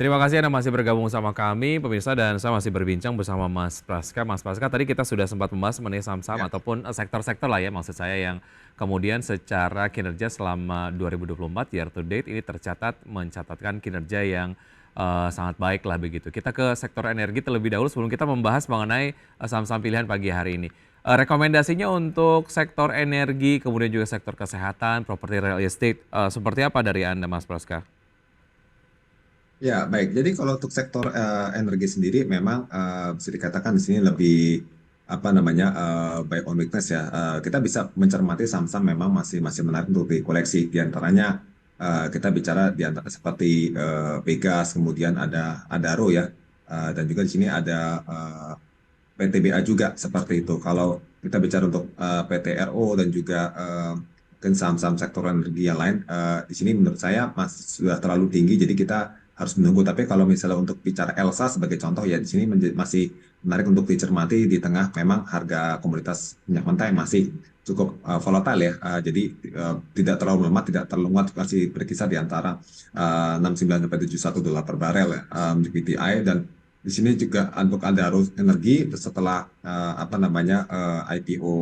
Terima kasih Anda masih bergabung sama kami, pemirsa, dan saya masih berbincang bersama Mas Praska. Mas Praska, tadi kita sudah sempat membahas mengenai saham-saham Ya, ataupun sektor-sektor lah ya, maksud saya yang kemudian secara kinerja selama 2024 year to date ini mencatatkan kinerja yang sangat baik lah begitu. Kita ke sektor energi terlebih dahulu sebelum kita membahas mengenai saham-saham pilihan pagi hari ini. Rekomendasinya untuk sektor energi, kemudian juga sektor kesehatan, properti real estate, seperti apa dari Anda, Mas Praska? ya baik. Jadi kalau untuk sektor energi sendiri memang bisa dikatakan di sini lebih apa namanya buy on weakness ya. Kita bisa mencermati saham-saham memang masih masih menarik untuk dikoleksi. Di antaranya kita bicara di antara seperti Pegas, kemudian ada Adaro ya, dan juga di sini ada PTBA juga seperti itu. Kalau kita bicara untuk PTRO dan juga mungkin saham-saham sektor energi yang lain, di sini menurut saya masih sudah terlalu tinggi, jadi kita harus menunggu. Tapi kalau misalnya untuk bicara Elsa sebagai contoh ya, di sini masih menarik untuk dicermati di tengah memang harga komoditas minyak mentah yang masih cukup volatile ya. Jadi tidak terlalu melemah, tidak terlalu kuat, masih berkisar di antara 69 sampai 71 dolar per barel ya untuk PTI. Dan di sini juga untuk Adaro Energi setelah apa namanya IPO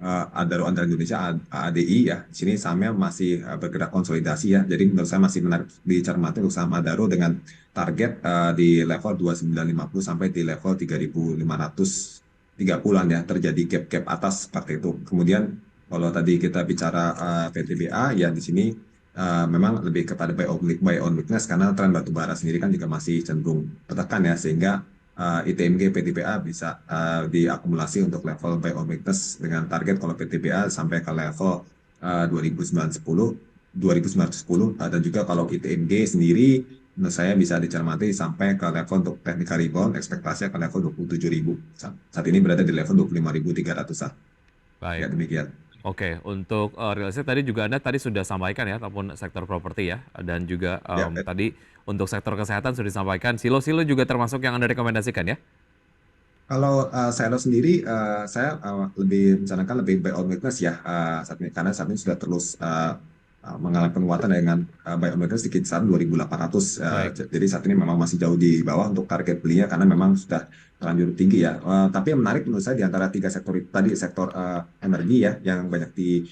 Adaro Antara Indonesia ADI ya. Di sini sahamnya masih bergerak konsolidasi ya. Jadi menurut saya masih menarik dicermati untuk saham Adaro dengan target di level 2950 sampai di level 3530-an ya. Terjadi gap-gap atas seperti itu. Kemudian kalau tadi kita bicara PTBA ya, di sini memang lebih kepada buy on weakness karena tren batu bara sendiri kan juga masih cenderung tertekan ya, sehingga ITMG PTBA bisa diakumulasi untuk level buy on weakness dengan target kalau PTBA sampai ke level 2910 dan juga kalau ITMG sendiri menurut saya bisa dicermati sampai ke level untuk technical rebound ekspektasinya ke level 27.000. Saat ini berada di level 25.300-an. Ya Baik. demikian. Oke, untuk real estate tadi juga Anda tadi sudah sampaikan ya, ataupun sektor properti ya, dan juga Ya, tadi untuk sektor kesehatan sudah disampaikan. Silo-silo juga termasuk yang Anda rekomendasikan ya? kalau saya sendiri, saya lebih mencanangkan lebih buy on weakness ya saat ini, karena saat ini sudah terus mengalami penguatan dengan buy on weakness di kisaran 2.800. Baik. Jadi saat ini memang masih jauh di bawah untuk target belinya karena memang sudah terlanjur tinggi ya. Tapi yang menarik menurut saya di antara tiga sektor itu tadi, sektor energi ya yang banyak di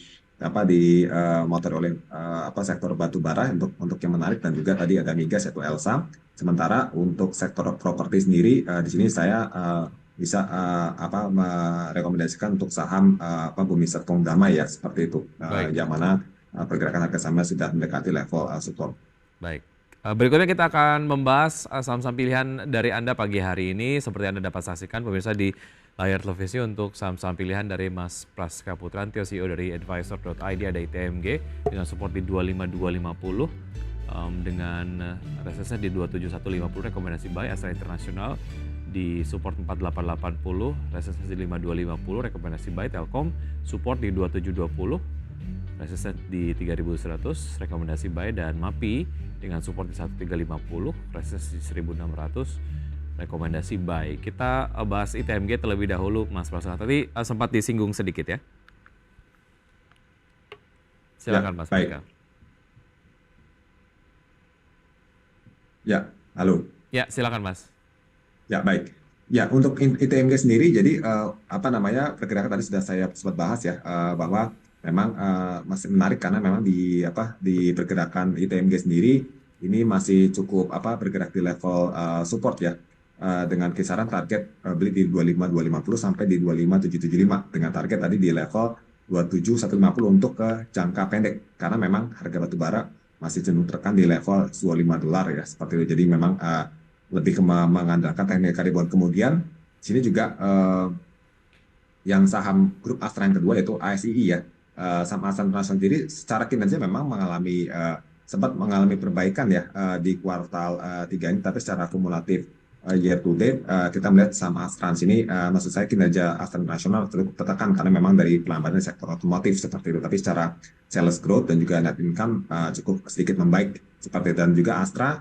motor oleh apa sektor batu bara untuk yang menarik, dan juga tadi ada migas yaitu Elsa. Sementara untuk sektor properti sendiri, di sini saya bisa apa merekomendasikan untuk saham apa Bumi Serpong Damai ya seperti itu, Baik. yang mana pergerakan harga sahamnya sudah mendekati level support. Baik. Berikutnya kita akan membahas saham-saham pilihan dari Anda pagi hari ini. Seperti Anda dapat saksikan pemirsa di layar televisi untuk saham-saham pilihan dari Mas Praska Putrantio, CEO dari Advisor.id, ada ITMG dengan support di 25250, dengan resistance di 27150, rekomendasi buy. Astra International di support 4880, resistance di 5250, rekomendasi buy. Telkom support di 2720, resistance di 3100, rekomendasi buy. Dan MAPI dengan support di 1350, resistance di 1600, rekomendasi buy. Kita bahas ITMG terlebih dahulu, Mas Prasono. Tadi sempat disinggung sedikit ya. Ya, Silakan Mas baik. Praska. Ya, halo. Ya, silakan Mas. Ya, baik. Ya, untuk ITMG sendiri, jadi apa namanya pergerakan tadi sudah saya sempat bahas ya, bahwa memang masih menarik karena memang di apa di pergerakan ITMG sendiri ini masih cukup apa bergerak di level support ya, dengan kisaran target beli di 25250 sampai di 25775, dengan target tadi di level 27150 untuk ke jangka pendek, karena memang harga batu bara masih cenderung tertekan di level $25 ya seperti itu. Jadi memang lebih mengandalkan teknik rebound. Kemudian sini juga yang saham grup Astra yang kedua yaitu ASII ya. Saham Astra International sendiri secara kinerja memang sempat mengalami perbaikan ya di kuartal 3 ini, tapi secara kumulatif year to date kita melihat saham Astra sini, maksud saya kinerja Astra International cukup tertekan karena memang dari pelambatan sektor otomotif seperti itu. Tapi secara sales growth dan juga net income cukup sedikit membaik seperti itu. Dan juga Astra,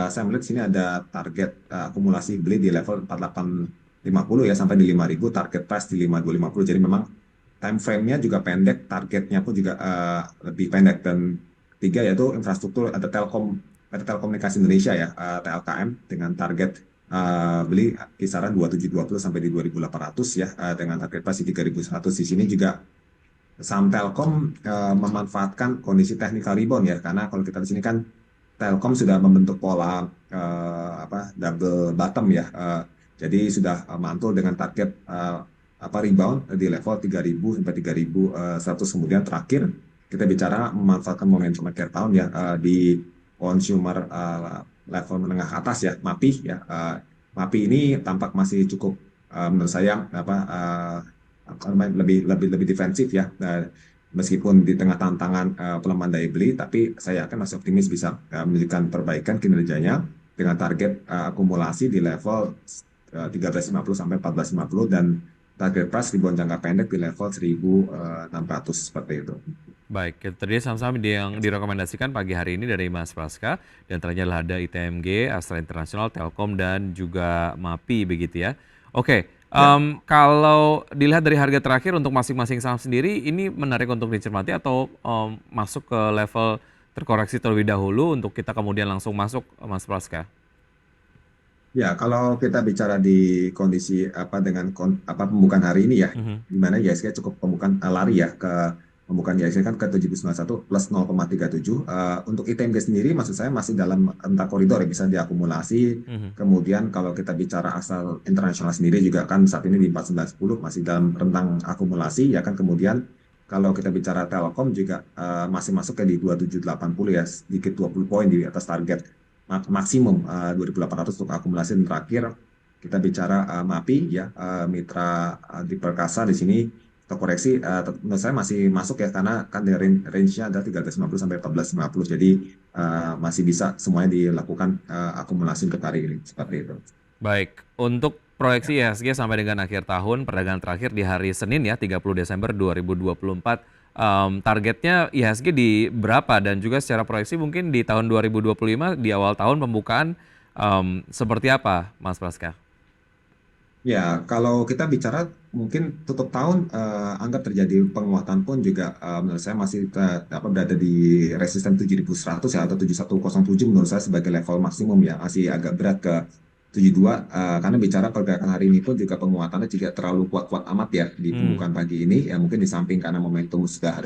saya melihat sini ada target akumulasi beli di level 4850 ya sampai di 5000, target price di 5250. Jadi memang time frame-nya juga pendek, targetnya pun juga lebih pendek. Dan tiga yaitu infrastruktur, ada Telkom PT Telekomunikasi Indonesia ya, TLKM, dengan target beli kisaran 2720 sampai di 2800 ya, dengan target price di 3100. Di sini juga saham Telkom memanfaatkan kondisi technical rebound ya, karena kalau kita di sini kan Telkom sudah membentuk pola double bottom ya, jadi sudah mantul dengan target rebound di level 3000 sampai 3100. Kemudian terakhir kita bicara memanfaatkan momentum akhir tahun ya, di consumer level menengah atas ya, MAPI ya. MAPI ini tampak masih cukup menurut saya lebih defensif ya. Meskipun di tengah tantangan pelemahan daya beli, tapi saya akan masih optimis bisa menunjukkan perbaikan kinerjanya dengan target akumulasi di level 1350 sampai 1450 dan target price rebound jangka pendek di level 1600 seperti itu. Baik, itu tadi saham-saham yang direkomendasikan pagi hari ini dari Mas Praska. Dan antaranya adalah ada ITMG, Astra International, Telkom, dan juga MAPI begitu ya. Oke, Ya. kalau dilihat dari harga terakhir untuk masing-masing saham sendiri, ini menarik untuk dicermati atau masuk ke level terkoreksi terlebih dahulu untuk kita kemudian langsung masuk, Mas Praska? Ya, kalau kita bicara di kondisi dengan pembukaan hari ini ya, Mhm, di mana IHSG cukup pembukaan lari ya ke pembukaan IHSG kan ke 791 plus 0,37. Untuk ITMG sendiri maksud saya masih dalam rentang koridor ya, bisa diakumulasi. mhm. Kemudian kalau kita bicara asal internasional sendiri juga kan saat ini di 4910 masih dalam rentang akumulasi ya kan. Kemudian kalau kita bicara Telkom juga masih masuk ke di 2780 ya, sedikit 20 poin di atas target maksimum 2.800 untuk akumulasi. Dan terakhir kita bicara MAPI ya, mitra di Perkasa di sini untuk koreksi menurut saya masih masuk ya, karena kan dari range-nya adalah 1350 sampai 1450. Jadi masih bisa semuanya dilakukan akumulasi untuk hari ini seperti itu. Baik, untuk proyeksi Ya. IHSG sampai dengan akhir tahun, perdagangan terakhir di hari Senin ya, 30 Desember 2024, targetnya IHSG di berapa? Dan juga secara proyeksi mungkin di tahun 2025, di awal tahun pembukaan, seperti apa, Mas Praska? Ya, kalau kita bicara mungkin tutup tahun anggap terjadi penguatan pun juga menurut saya masih berada di resisten 7.100 ya, atau 7107 menurut saya sebagai level maksimum ya, masih agak berat ke 72 karena bicara pergerakan hari ini pun juga penguatannya juga terlalu kuat-kuat amat ya di Hmm, pembukaan pagi ini ya, mungkin di samping karena momentum sudah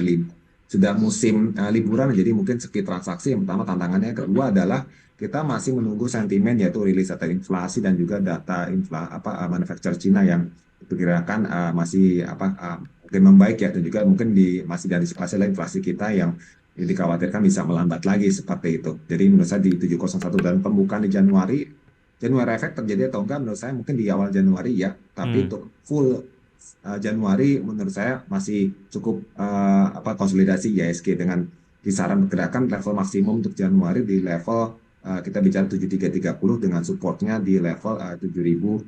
musim liburan, jadi mungkin sepi transaksi. Yang pertama tantangannya, yang kedua adalah kita masih menunggu sentimen yaitu rilis data inflasi dan juga data manufaktur Cina yang diperkirakan masih mungkin membaik ya, dan juga mungkin masih diantisipasi oleh inflasi kita yang dikhawatirkan bisa melambat lagi seperti itu. Jadi menurut saya di 701 dan pembukaan di Januari efek terjadi atau enggak menurut saya mungkin di awal Januari ya, tapi hmm. untuk full Januari menurut saya masih cukup konsolidasi IHSG dengan kisaran pergerakan level maksimum untuk Januari di level kita bicara 7330 dengan supportnya di level 7190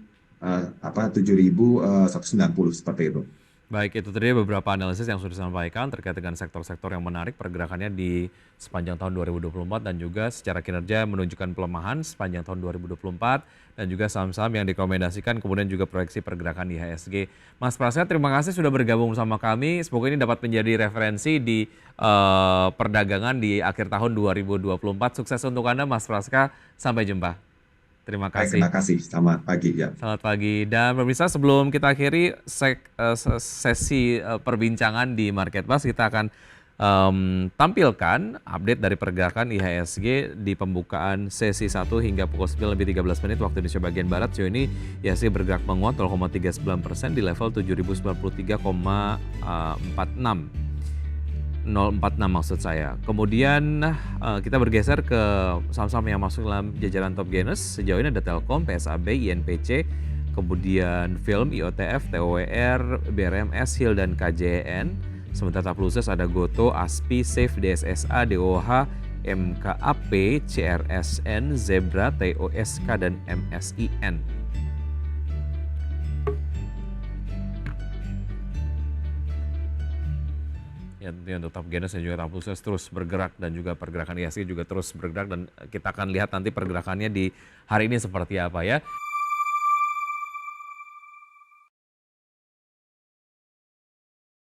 seperti itu. Baik, itu tadi beberapa analisis yang sudah disampaikan terkait dengan sektor-sektor yang menarik pergerakannya di sepanjang tahun 2024 dan juga secara kinerja menunjukkan pelemahan sepanjang tahun 2024 dan juga saham-saham yang direkomendasikan kemudian juga proyeksi pergerakan di IHSG. Mas Prasetya, terima kasih sudah bergabung bersama kami. Semoga ini dapat menjadi referensi di perdagangan di akhir tahun 2024. Sukses untuk Anda, Mas Prasetya. Sampai jumpa. Terima Baik, kasih. terima kasih. Selamat pagi ya. Selamat pagi. Dan pemirsa, sebelum kita akhiri sesi perbincangan di Market Plus, kita akan tampilkan update dari pergerakan IHSG di pembukaan sesi 1 hingga pukul 9:13 waktu Indonesia bagian Barat. Sejauh ini IHSG bergerak menguat 0,39% di level 7.093,46. 046 maksud saya. Kemudian kita bergeser ke saham-saham yang masuk dalam jajaran top gainers. Sejauh ini ada Telkom, PSAB, INPC, kemudian Film, IOTF, TOWR, BRMS, HIL, dan KJN. Sementara top losers ada Goto, ASPI, Safe, DSSA, DOH, MKAP, CRSN, Zebra, TOSK, dan MSIN. Ya, tentunya untuk top gainers dan juga top losers terus bergerak dan juga pergerakan IHSG juga terus bergerak dan kita akan lihat nanti pergerakannya di hari ini seperti apa ya.